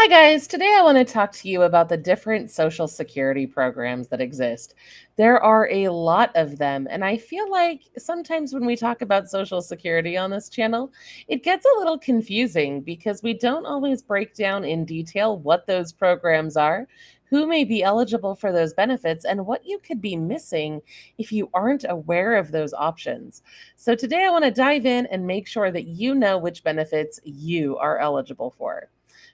Hi, guys. Today I want to talk to you about the different Social Security programs that exist. There are a lot of them, and I feel like sometimes when we talk about Social Security on this channel, it gets a little confusing because we don't always break down in detail what those programs are, who may be eligible for those benefits, and what you could be missing if you aren't aware of those options. So, today I want to dive in and make sure that you know which benefits you are eligible for.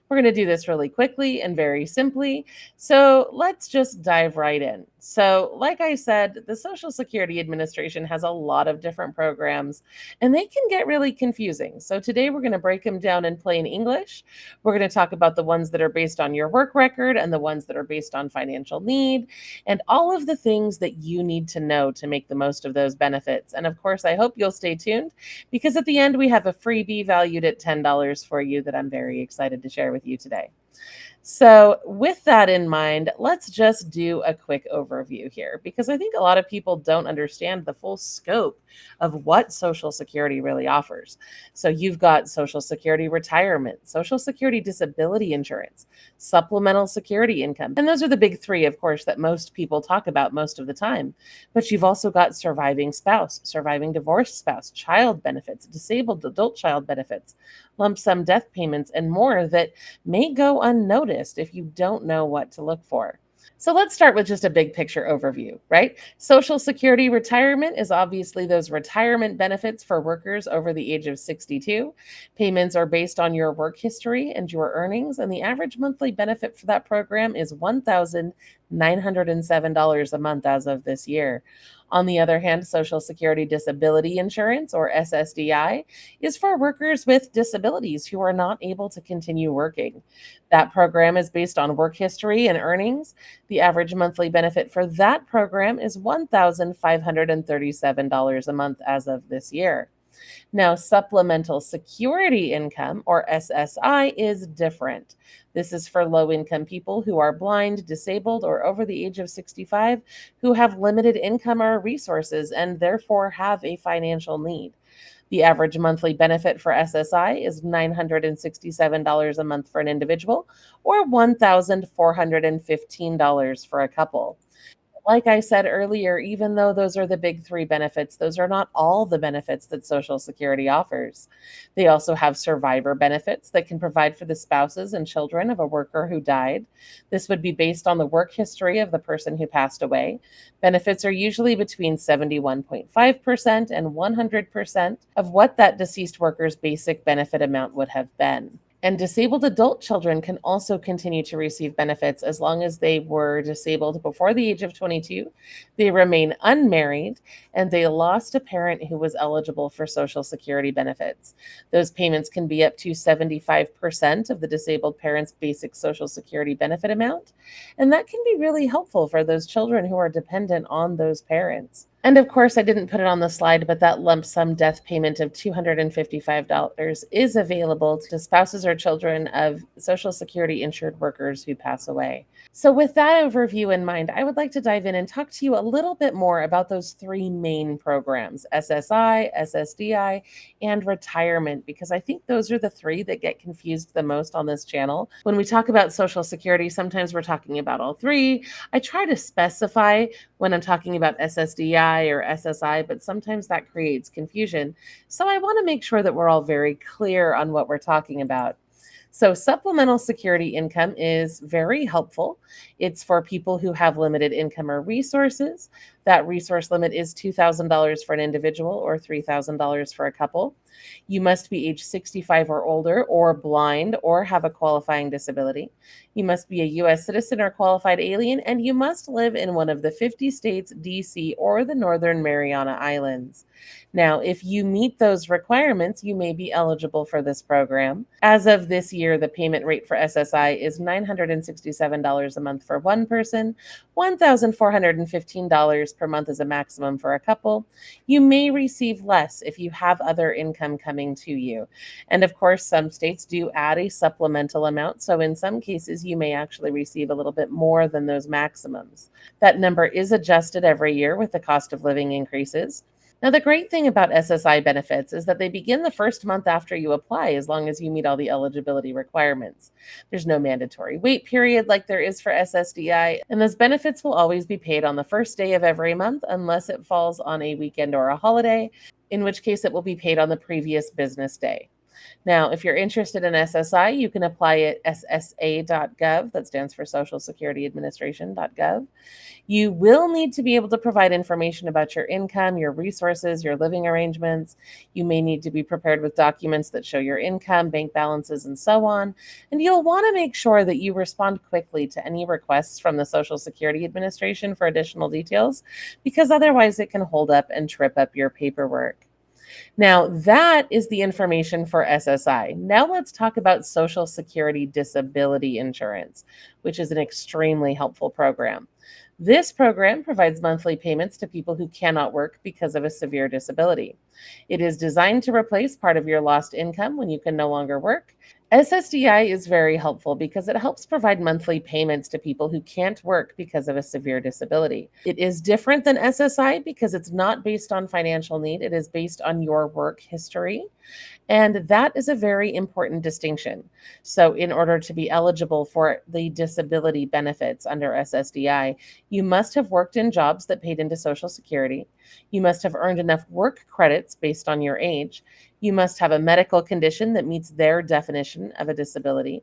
We're going to do this really quickly and very simply. So let's just dive right in. So, like I said, the Social Security Administration has a lot of different programs and they can get really confusing. So, today we're going to break them down in plain English. We're going to talk about the ones that are based on your work record and the ones that are based on financial need and all of the things that you need to know to make the most of those benefits. And of course, I hope you'll stay tuned because at the end, we have a freebie valued at $10 for you that I'm very excited to share with you today. So, with that in mind, let's just do a quick overview here because I think a lot of people don't understand the full scope of what Social Security really offers. So, you've got Social Security retirement, Social Security disability insurance, supplemental security income. And those are the big three, of course, that most people talk about most of the time. But you've also got surviving spouse, surviving divorced spouse, child benefits, disabled adult child benefits, lump sum death payments, and more that may go unnoticed if you don't know what to look for. So let's start with just a big picture overview, right? Social Security retirement is obviously those retirement benefits for workers over the age of 62. Payments are based on your work history and your earnings, and the average monthly benefit for that program is $1,907 a month as of this year. On the other hand, Social Security Disability Insurance, or SSDI, is for workers with disabilities who are not able to continue working. That program is based on work history and earnings. The average monthly benefit for that program is $1,537 a month as of this year. Now, supplemental security income, or SSI, is different. This is for low income people who are blind, disabled, or over the age of 65 who have limited income or resources and therefore have a financial need. The average monthly benefit for SSI is $967 a month for an individual or $1,415 for a couple. Like I said earlier, even though those are the big three benefits, those are not all the benefits that Social Security offers. They also have survivor benefits that can provide for the spouses and children of a worker who died. This would be based on the work history of the person who passed away. Benefits are usually between 71.5% and 100% of what that deceased worker's basic benefit amount would have been. And disabled adult children can also continue to receive benefits as long as they were disabled before the age of 22, they remain unmarried, and they lost a parent who was eligible for Social Security benefits. Those payments can be up to 75% of the disabled parent's basic Social Security benefit amount. And that can be really helpful for those children who are dependent on those parents. And of course, I didn't put it on the slide, but that lump sum death payment of $255 is available to spouses or children of Social Security insured workers who pass away. So, with that overview in mind, I would like to dive in and talk to you a little bit more about those three main programs: SSI, SSDI, and retirement, because I think those are the three that get confused the most on this channel. When we talk about Social Security, sometimes we're talking about all three. I try to specify when I'm talking about SSDI or SSI, but sometimes that creates confusion. So I want to make sure that we're all very clear on what we're talking about. So, supplemental security income is very helpful. It's for people who have limited income or resources. That resource limit is $2,000 for an individual or $3,000 for a couple. You must be age 65 or older, or blind, or have a qualifying disability. You must be a U.S. citizen or qualified alien, and you must live in one of the 50 states, D.C., or the Northern Mariana Islands. Now, if you meet those requirements, you may be eligible for this program. As of this year, the payment rate for SSI is $967 a month for one person, $1,415 per month is a maximum for a couple. You may receive less if you have other income coming to you. And of course, some states do add a supplemental amount. So in some cases, you may actually receive a little bit more than those maximums. That number is adjusted every year with the cost of living increases. Now, the great thing about SSI benefits is that they begin the first month after you apply, as long as you meet all the eligibility requirements. There's no mandatory wait period like there is for SSDI, and those benefits will always be paid on the first day of every month unless it falls on a weekend or a holiday, in which case it will be paid on the previous business day. Now, if you're interested in SSI, you can apply at ssa.gov, that stands for Social Security Administration.gov. You will need to be able to provide information about your income, your resources, your living arrangements. You may need to be prepared with documents that show your income, bank balances, and so on. And you'll want to make sure that you respond quickly to any requests from the Social Security Administration for additional details, because otherwise it can hold up and trip up your paperwork. Now, that is the information for SSI. Now, let's talk about Social Security Disability Insurance, which is an extremely helpful program. This program provides monthly payments to people who cannot work because of a severe disability. It is designed to replace part of your lost income when you can no longer work. SSDI is very helpful because it helps provide monthly payments to people who can't work because of a severe disability. It is different than SSI because it's not based on financial need, it is based on your work history. And that is a very important distinction. So, in order to be eligible for the disability benefits under SSDI, you must have worked in jobs that paid into Social Security. You must have earned enough work credits based on your age. You must have a medical condition that meets their definition of a disability.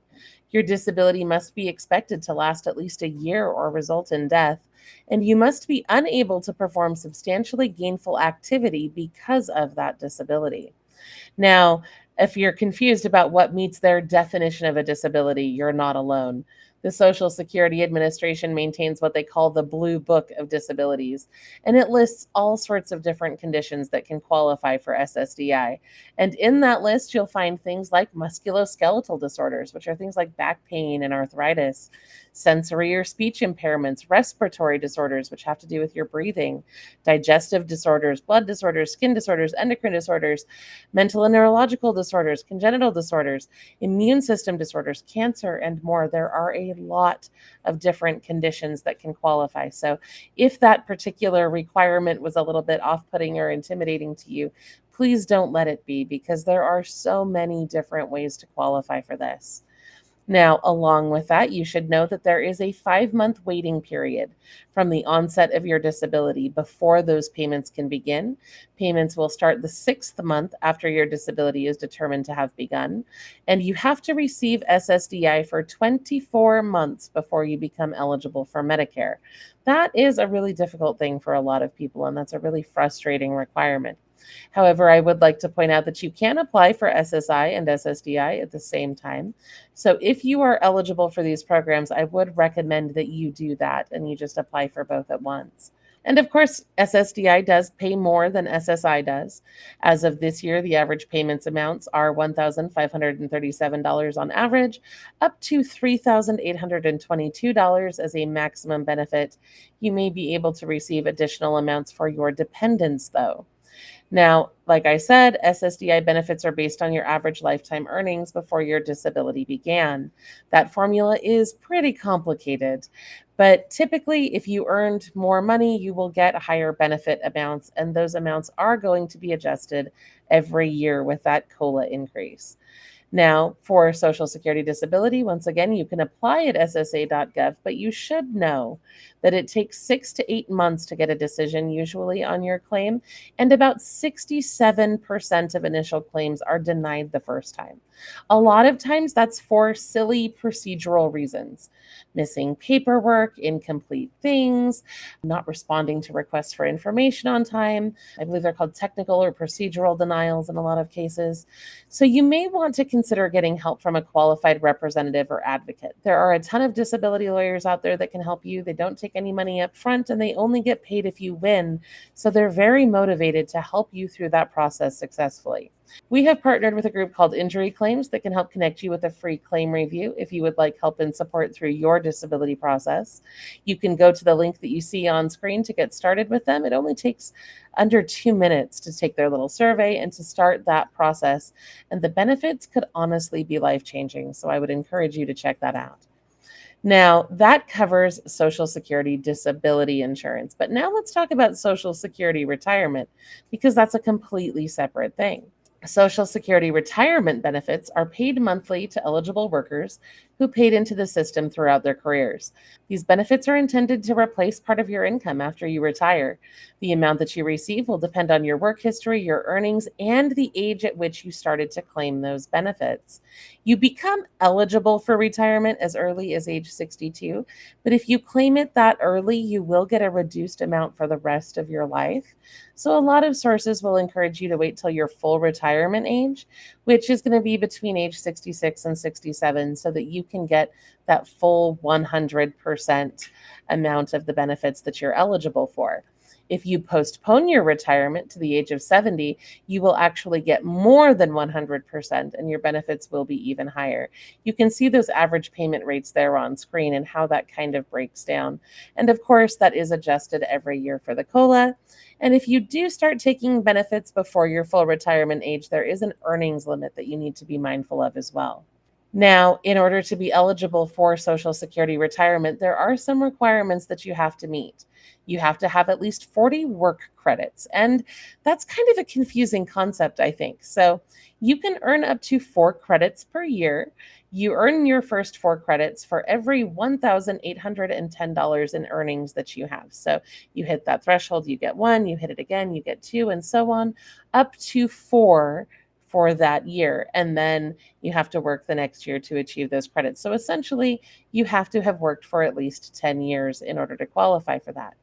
Your disability must be expected to last at least a year or result in death. And you must be unable to perform substantially gainful activity because of that disability. Now, if you're confused about what meets their definition of a disability, you're not alone. The Social Security Administration maintains what they call the Blue Book of Disabilities, and it lists all sorts of different conditions that can qualify for SSDI. And in that list, you'll find things like musculoskeletal disorders, which are things like back pain and arthritis, sensory or speech impairments, respiratory disorders, which have to do with your breathing, digestive disorders, blood disorders, skin disorders, endocrine disorders, mental and neurological disorders, congenital disorders, immune system disorders, cancer, and more. There are a lot of different conditions that can qualify. So, if that particular requirement was a little bit off putting or intimidating to you, please don't let it be, because there are so many different ways to qualify for this. Now, along with that, you should know that there is a 5-month waiting period from the onset of your disability before those payments can begin. Payments will start the 6th month after your disability is determined to have begun. And you have to receive SSDI for 24 months before you become eligible for Medicare. That is a really difficult thing for a lot of people, and that's a really frustrating requirement. However, I would like to point out that you can apply for SSI and SSDI at the same time. So if you are eligible for these programs, I would recommend that you do that and you just apply for both at once. And of course, SSDI does pay more than SSI does. As of this year, the average payments amounts are $1,537 on average, up to $3,822 as a maximum benefit. You may be able to receive additional amounts for your dependents, though. Now, like I said, SSDI benefits are based on your average lifetime earnings before your disability began. That formula is pretty complicated, but typically, if you earned more money, you will get higher benefit amounts, and those amounts are going to be adjusted every year with that COLA increase. Now, for Social Security disability, once again, you can apply at ssa.gov, but you should know that it takes 6 to 8 months to get a decision usually on your claim, and about 67% of initial claims are denied the first time. A lot of times that's for silly procedural reasons: missing paperwork, incomplete things, not responding to requests for information on time. I believe they're called technical or procedural denials in a lot of cases. So you may want to consider getting help from a qualified representative or advocate. There are a ton of disability lawyers out there that can help you. They don't take any money up front, and they only get paid if you win. So they're very motivated to help you through that process successfully. We have partnered with a group called Injury Claims that can help connect you with a free claim review if you would like help and support through your disability process. You can go to the link that you see on screen to get started with them. It only takes under 2 minutes to take their little survey and to start that process. And the benefits could honestly be life-changing. So I would encourage you to check that out. Now, that covers Social Security disability insurance. But now let's talk about Social Security retirement because that's a completely separate thing. Social Security retirement benefits are paid monthly to eligible workers who paid into the system throughout their careers. These benefits are intended to replace part of your income after you retire. The amount that you receive will depend on your work history, your earnings, and the age at which you started to claim those benefits. You become eligible for retirement as early as age 62, but if you claim it that early, you will get a reduced amount for the rest of your life. So, a lot of sources will encourage you to wait till your full retirement age, which is going to be between age 66 and 67, so that you can get that full 100% amount of the benefits that you're eligible for. If you postpone your retirement to the age of 70, you will actually get more than 100%, and your benefits will be even higher. You can see those average payment rates there on screen and how that kind of breaks down. And of course, that is adjusted every year for the COLA. And if you do start taking benefits before your full retirement age, there is an earnings limit that you need to be mindful of as well. Now, in order to be eligible for Social Security retirement, there are some requirements that you have to meet. You have to have at least 40 work credits, and that's kind of a confusing concept, I think. So, you can earn up to 4 credits per year. You earn your first 4 credits for every $1,810 in earnings that you have. So, you hit that threshold, you get one, you hit it again, you get two, and so on, up to four for that year. And then you have to work the next year to achieve those credits. So essentially, you have to have worked for at least 10 years in order to qualify for that.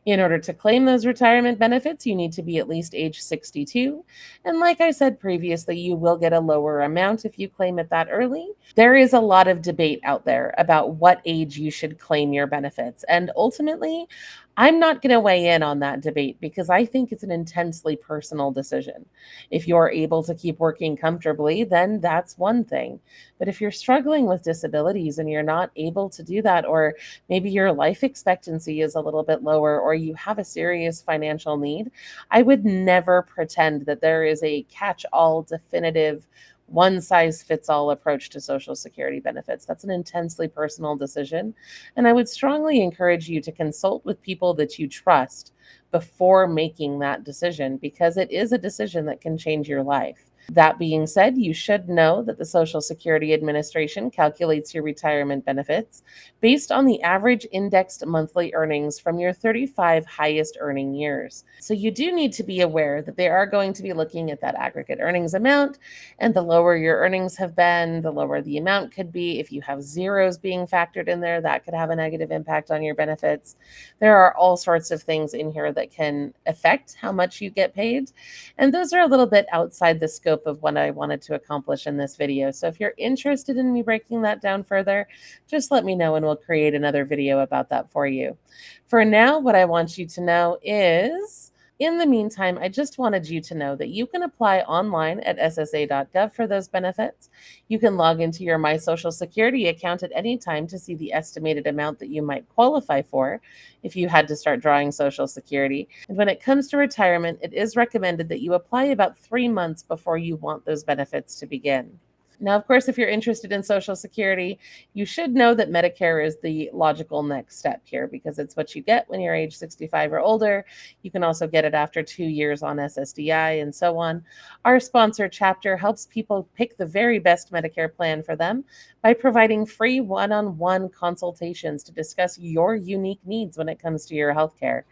In order to claim those retirement benefits, you need to be at least age 62. And like I said previously, you will get a lower amount if you claim it that early. There is a lot of debate out there about what age you should claim your benefits. And ultimately, I'm not going to weigh in on that debate because I think it's an intensely personal decision. If you're able to keep working comfortably, then that's one thing. But if you're struggling with disabilities and you're not able to do that, or maybe your life expectancy is a little bit lower, or you have a serious financial need, I would never pretend that there is a catch all definitive one size fits all approach to Social Security benefits. That's an intensely personal decision. And I would strongly encourage you to consult with people that you trust before making that decision because it is a decision that can change your life. That being said, you should know that the Social Security Administration calculates your retirement benefits based on the average indexed monthly earnings from your 35 highest earning years. So you do need to be aware that they are going to be looking at that aggregate earnings amount, and the lower your earnings have been, the lower the amount could be. If you have zeros being factored in there, that could have a negative impact on your benefits. There are all sorts of things in here that can affect how much you get paid, and those are a little bit outside the scope of what I wanted to accomplish in this video. So if you're interested in me breaking that down further, just let me know and we'll create another video about that for you. For now, what I want you to know is, in the meantime, I just wanted you to know that you can apply online at ssa.gov for those benefits. You can log into your My Social Security account at any time to see the estimated amount that you might qualify for if you had to start drawing Social Security. And when it comes to retirement, it is recommended that you apply about 3 months before you want those benefits to begin. Now, of course, if you're interested in Social Security, you should know that Medicare is the logical next step here because it's what you get when you're age 65 or older. You can also get it after 2 years on SSDI and so on. Our sponsor chapter helps people pick the very best Medicare plan for them by providing free one-on-one consultations to discuss your unique needs when it comes to your healthcare.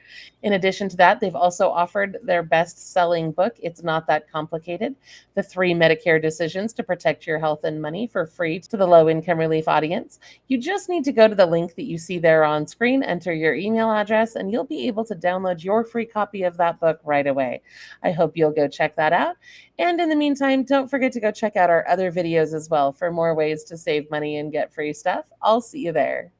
In addition to that, they've also offered their best-selling book, It's Not That Complicated, the 3 Medicare decisions to protect your health and money, for free to the low-income relief audience. You just need to go to the link that you see there on screen, enter your email address, and you'll be able to download your free copy of that book right away. I hope you'll go check that out. And in the meantime, don't forget to go check out our other videos as well for more ways to save money and get free stuff. I'll see you there.